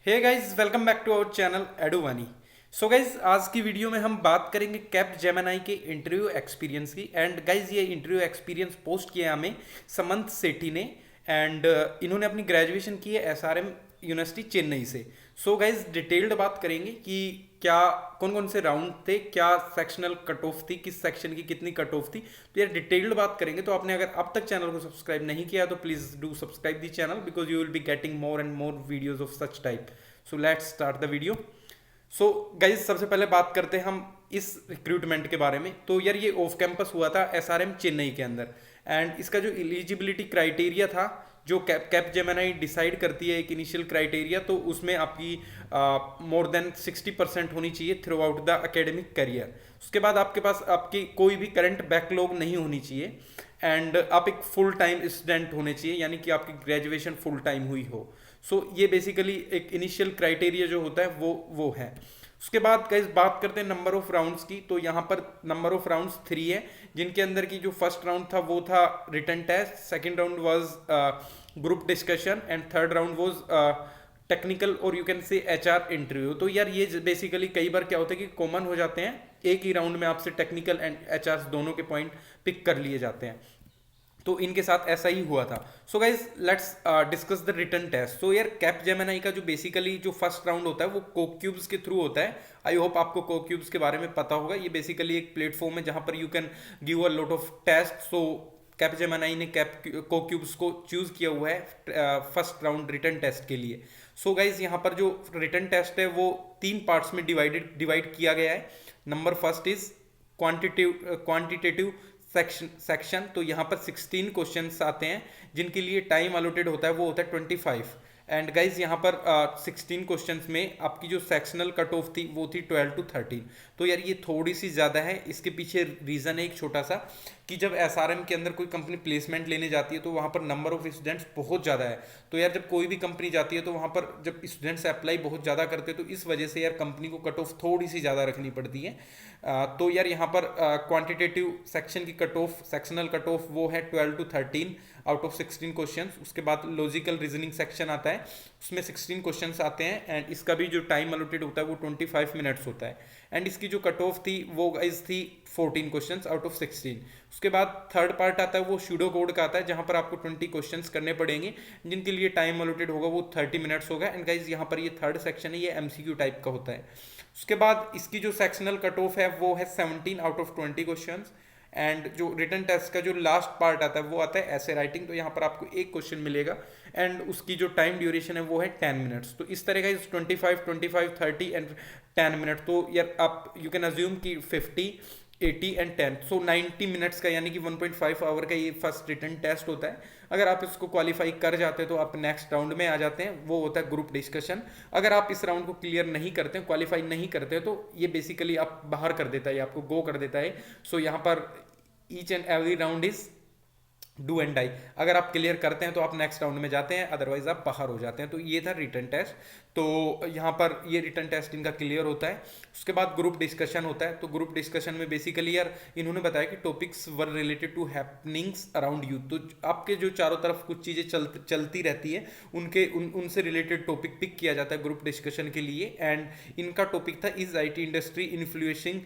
Hey guys, welcome back to our channel Eduvani. So guys, आज की video में हम बात करेंगे कैप जेमिनी के इंटरव्यू एक्सपीरियंस की। एंड गाइस, ये इंटरव्यू एक्सपीरियंस पोस्ट किया हमें समंत सेठी ने। एंड इन्होंने अपनी ग्रेजुएशन की है एसआरएम यूनिवर्सिटी चेन्नई से। सो गाइस, डिटेल्ड बात करेंगे कि क्या कौन कौन से राउंड थे, क्या सेक्शनल कट ऑफ थी, किस सेक्शन की कितनी कट ऑफ थी। तो यार डिटेल्ड बात करेंगे। तो आपने अगर अब तक चैनल को सब्सक्राइब नहीं किया तो please do subscribe the channel, because you will be getting more and more videos of such type. So let's start the video. So guys, सबसे पहले बात करते हैं हम इस रिक्रूटमेंट के बारे में। तो यार ये ऑफ कैंपस हुआ था एसआरएम चेन्नई के अंदर। एंड इसका जो एलिजिबिलिटी क्राइटेरिया था, जो कैप जेमिनी डिसाइड करती है एक इनिशियल क्राइटेरिया, तो उसमें आपकी मोर देन 60% होनी चाहिए through out the academic career. उसके बाद आपके पास आपकी कोई भी करंट बैकलॉग नहीं होनी चाहिए। एंड आप एक फुल टाइम स्टूडेंट होने चाहिए, यानी कि आपकी ग्रेजुएशन फुल टाइम हुई हो। सो ये बेसिकली एक इनिशियल क्राइटेरिया जो होता है वो है। उसके बाद गाइस बात करते हैं नंबर ऑफ राउंड्स की। तो यहाँ पर नंबर ऑफ राउंड्स 3 है, जिनके अंदर की जो फर्स्ट राउंड था वो था written test, second round was group discussion and third round was technical और you can say HR interview. तो यार ये बेसिकली कई बार क्या होता है कि कॉमन हो जाते हैं, एक ही राउंड में आपसे टेक्निकल एंड एचआर दोनों के पॉइंट पिक कर लिए जाते हैं। तो इनके साथ ऐसा ही हुआ था। So guys, let's discuss the written test. So यार कैप जेमिनी का जो बेसिकली जो फर्स्ट राउंड होता है वो कोक्यूब्स के थ्रू होता है। आई होप आपको कोक्यूब्स के बारे में पता होगा। ये बेसिकली एक प्लेटफॉर्म है जहां पर you can give a lot of test. So Capgemini ने कोक्यूब्स को चूज किया हुआ है फर्स्ट राउंड रिटन टेस्ट के लिए। सो गाइज, यहाँ पर जो रिटन टेस्ट है वो 3 पार्ट्स में डिवाइड किया गया है। Number first is quantitative section. तो यहाँ पर 16 क्वेश्चंस आते हैं, जिनके लिए टाइम अलॉटेड होता है वो होता है 25। एंड गाइज, यहाँ पर 16 क्वेश्चंस में आपकी जो सेक्शनल कट ऑफ थी वो थी 12 to 13। तो यार ये थोड़ी सी ज़्यादा है। इसके पीछे रीज़न है एक छोटा सा, कि जब एसआरएम के अंदर कोई कंपनी प्लेसमेंट लेने जाती है तो वहाँ पर नंबर ऑफ स्टूडेंट्स बहुत ज़्यादा है। तो यार जब कोई भी कंपनी जाती है तो वहाँ पर जब स्टूडेंट्स अप्लाई बहुत ज़्यादा करते हैं, तो इस वजह से यार कंपनी को कट ऑफ थोड़ी सी ज़्यादा रखनी पड़ती है। तो यार यहाँ पर क्वांटिटेटिव सेक्शन की cut off, sectional cut off वो है 12 to 13 आउट ऑफ 16 क्वेश्चन। उसके बाद लॉजिकल रीजनिंग सेक्शन आता है, उसमें 16 क्वेश्चंस आते हैं। एंड इसका भी जो टाइम अलॉटेड होता है वो 25 मिनट्स होता है। एंड इसकी जो कट ऑफ थी वो गाइस थी 14 क्वेश्चंस आउट ऑफ 16। उसके बाद थर्ड पार्ट आता है वो शूडो कोड का आता है, जहां पर आपको 20 क्वेश्चंस करने पड़ेंगे, जिनके लिए टाइम अलॉटेड होगा वो 30 मिनट्स होगा। एंड गाइस, यहाँ पर ये थर्ड सेक्शन है, ये एमसीक्यू टाइप का होता है। उसके बाद इसकी जो सेक्शनल कट ऑफ है वो है 17 आउट ऑफ 20 क्वेश्चंस। एंड जो रिटन टेस्ट का जो लास्ट पार्ट आता है वो आता है ऐसे राइटिंग। तो यहाँ पर आपको एक क्वेश्चन मिलेगा एंड उसकी जो टाइम ड्यूरेशन है वो है 10 मिनट्स। तो इस तरह का 25, 30 एंड 10 मिनट। तो यार आप यू कैन अज्यूम कि 50, 80 एंड 10, सो 90 मिनट्स का, यानी कि 1.5 आवर का ये फर्स्ट रिटन टेस्ट होता है। अगर आप इसको क्वालिफाई कर जाते हैं तो आप नेक्स्ट राउंड में आ जाते हैं, वो होता है ग्रुप डिस्कशन। अगर आप इस राउंड को क्लियर नहीं करते हैं, क्वालिफाई नहीं करते हैं, तो ये बेसिकली आप बाहर कर देता है, आपको गो कर देता है। सो यहाँ पर each and every round is do and die. अगर आप क्लियर करते हैं तो आप नेक्स्ट राउंड में जाते हैं, अदरवाइज आप बाहर हो जाते हैं। तो ये था रिटन टेस्ट। तो यहाँ पर ये रिटन टेस्ट इनका क्लियर होता है। उसके बाद ग्रुप डिस्कशन होता है। तो ग्रुप डिस्कशन में बेसिकली यार इन्होंने बताया कि topics were related to happenings around you. तो आपके जो चारों तरफ कुछ चीज़ें चलती रहती है, उनसे रिलेटेड टॉपिक पिक किया जाता है ग्रुप डिस्कशन के लिए। एंड इनका टॉपिक था is IT industry influencing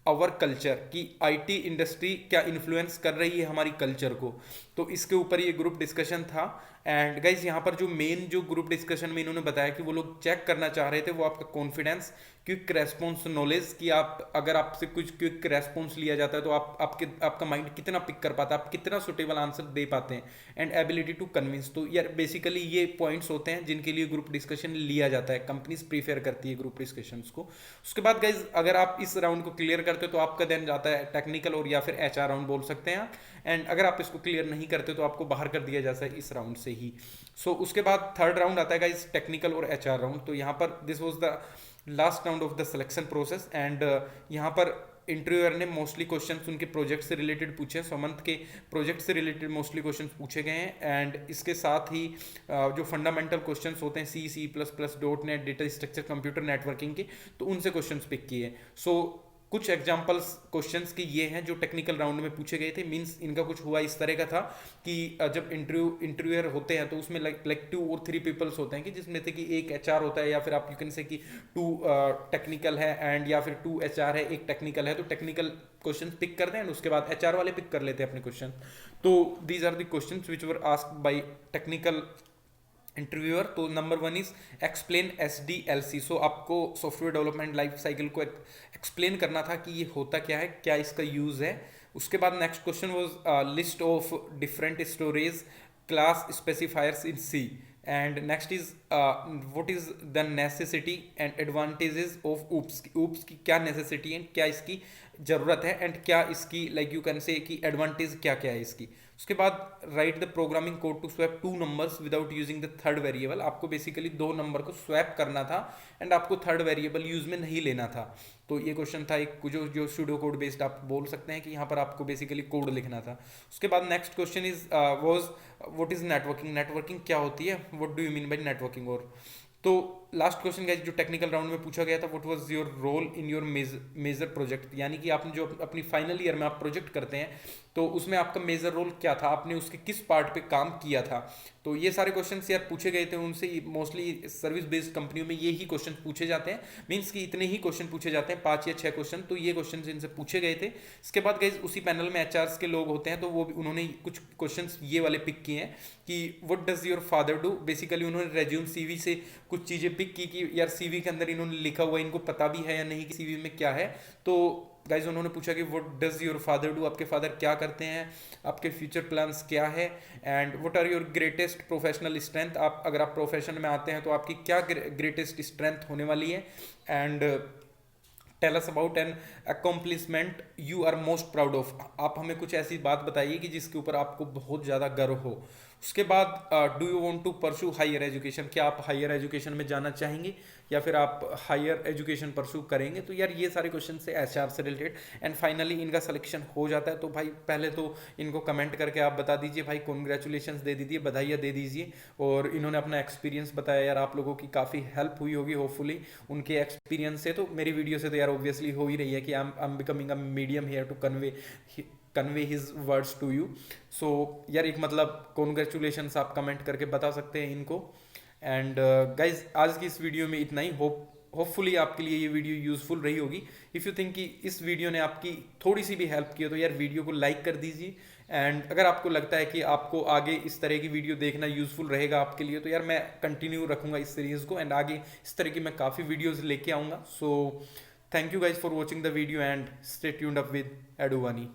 our culture, कि आईटी इंडस्ट्री क्या इन्फ्लुएंस कर रही है हमारी कल्चर को। तो इसके ऊपर ये ग्रुप डिस्कशन था। एंड गाइज, यहाँ पर जो मेन जो ग्रुप डिस्कशन में इन्होंने बताया कि वो लोग चेक करना चाह रहे थे वो आपका कॉन्फिडेंस, क्विक रेस्पॉन्स नॉलेज, कि आप अगर आपसे कुछ क्विक रेस्पॉन्स लिया जाता है तो आपका माइंड कितना पिक कर पाता है, आप कितना सुटेबल आंसर दे पाते हैं। And ability to convince. तो यार बेसिकली ये पॉइंट्स होते हैं जिनके लिए ग्रुप डिस्कशन लिया जाता है, कंपनीज प्रीफेयर करती है ग्रुप डिस्कशन को। उसके बाद गाइज, अगर आप इस राउंड को क्लियर करते हो तो आपका देन जाता है टेक्निकल और या फिर एचआर राउंड बोल सकते हैं आप। एंड अगर आप इसको क्लियर नहीं करते तो आपको बाहर कर दिया जाता है इस राउंड से ही। सो उसके बाद थर्ड राउंड आता है गाइस टेक्निकल और एचआर राउंड। तो यहाँ पर this was the last round of the selection process. And यहाँ पर इंटरव्यूअर ने मोस्टली क्वेश्चंस उनके प्रोजेक्ट से रिलेटेड पूछे, समंत के प्रोजेक्ट से रिलेटेड मोस्टली क्वेश्चंस पूछे गए हैं। एंड इसके साथ ही जो फंडामेंटल क्वेश्चंस होते हैं C++, .NET, data structure, computer networking के, तो उनसे क्वेश्चंस पिक किए। सो कुछ एग्जांपल्स क्वेश्चंस के ये हैं जो टेक्निकल राउंड में पूछे गए थे। मींस इनका कुछ हुआ इस तरह का था कि जब इंटरव्यूअर होते हैं तो उसमें लाइक 2 और 3 पीपल्स होते हैं कि जिसमें से कि एक एचआर होता है या फिर आप यू कैन से कि 2 टेक्निकल है एंड या फिर 2 एचआर है, एक टेक्निकल है। तो टेक्निकल क्वेश्चन पिक करते हैं एंड उसके बाद एचआर वाले पिक कर लेते हैं अपने क्वेश्चन। तो these are the questions which were asked by technical interviewer. तो number 1 is explain SDLC। So आपको सॉफ्टवेयर डेवलपमेंट लाइफ साइकिल को एक्सप्लेन करना था कि ये होता क्या है, क्या इसका यूज है। उसके बाद next question was list of different storage class specifiers in C। And next is what is the necessity and advantages of oops की क्या नेसेसिटी एंड क्या इसकी जरूरत है एंड क्या इसकी लाइक यू कैन से कि एडवांटेज क्या क्या है इसकी। उसके बाद write the programming code to swap 2 numbers without using the third variable. आपको बेसिकली 2 नंबर को स्वैप करना था एंड आपको थर्ड वेरिएबल यूज में नहीं लेना था। तो ये क्वेश्चन था एक जो सूडो कोड बेस्ड आप बोल सकते हैं कि यहाँ पर आपको बेसिकली कोड लिखना था। उसके बाद next question is was what is networking. Networking क्या होती है, what do you mean by networking. और तो लास्ट क्वेश्चन गाइस जो टेक्निकल राउंड में पूछा गया था, what was your role in your major project. यानी कि आपने जो अपनी फाइनल ईयर में आप प्रोजेक्ट करते हैं तो उसमें आपका मेजर रोल क्या था, आपने उसके किस पार्ट पे काम किया था। तो ये सारे क्वेश्चंस यार पूछे गए थे उनसे। मोस्टली सर्विस बेस्ड कंपनियों में ये ही क्वेश्चन पूछे जाते हैं, मींस कि इतने ही क्वेश्चन पूछे जाते हैं, 5 या 6 क्वेश्चन। तो ये क्वेश्चन इनसे पूछे गए थे। इसके बाद गाइस उसी पैनल में एचआरस के लोग होते हैं तो वो भी उन्होंने कुछ क्वेश्चंस ये वाले पिक किए हैं कि what does your father do. Basically उन्होंने रेज्यूम CV से कुछ चीज़ें पिक की कि यार CV के अंदर इन्होंने लिखा हुआ इनको पता भी है या नहीं कि CV में क्या है। तो गाइज उन्होंने पूछा कि what does your father do, आपके फादर क्या करते हैं, आपके फ्यूचर प्लान्स क्या है and what are your greatest professional strength. आप अगर आप प्रोफेशन में आते हैं तो आपकी क्या ग्रेटेस्ट स्ट्रेंथ होने वाली है। And tell us about an accomplishment you are most proud of. आप हमें कुछ ऐसी बात बताइए कि जिसके ऊपर आपको बहुत ज़्यादा गर्व हो। उसके बाद do you want to pursue higher education. क्या आप हायर एजुकेशन में जाना चाहेंगे या फिर आप हायर एजुकेशन परस्यू करेंगे। तो यार ये सारे क्वेश्चन से HR से रिलेटेड। एंड फाइनली इनका सिलेक्शन हो जाता है तो भाई पहले तो इनको कमेंट करके आप बता दीजिए भाई, कॉन्ग्रेचुलेशन दे दीजिए, बधाइयाँ दे दीजिए। और इन्होंने अपना एक्सपीरियंस बताया यार, आप लोगों की काफ़ी हेल्प हुई होगी होपफुली उनके एक्सपीरियंस से। तो मेरी वीडियो से तो यार ऑब्वियसली हो ही रही है कि I am becoming a medium here to convey his words to you. So यार एक मतलब कॉन्ग्रेचुलेशंस आप कमेंट करके बता सकते हैं इनको। एंड गाइज आज की इस वीडियो में इतना ही। होपफुली आपके लिए ये वीडियो यूजफुल रही होगी। इफ़ यू थिंक कि इस वीडियो ने आपकी थोड़ी सी भी हेल्प की हो तो यार वीडियो को लाइक कर दीजिए। एंड अगर आपको लगता है कि आपको आगे इस तरह की वीडियो देखना यूजफुल रहेगा आपके लिए तो यार मैं कंटिन्यू रखूँगा इस सीरीज़ को एंड आगे इस तरह की मैं काफ़ी वीडियोज़ लेके आऊँगा। So thank you guys for watching the video and stay tuned up with एडुवानी।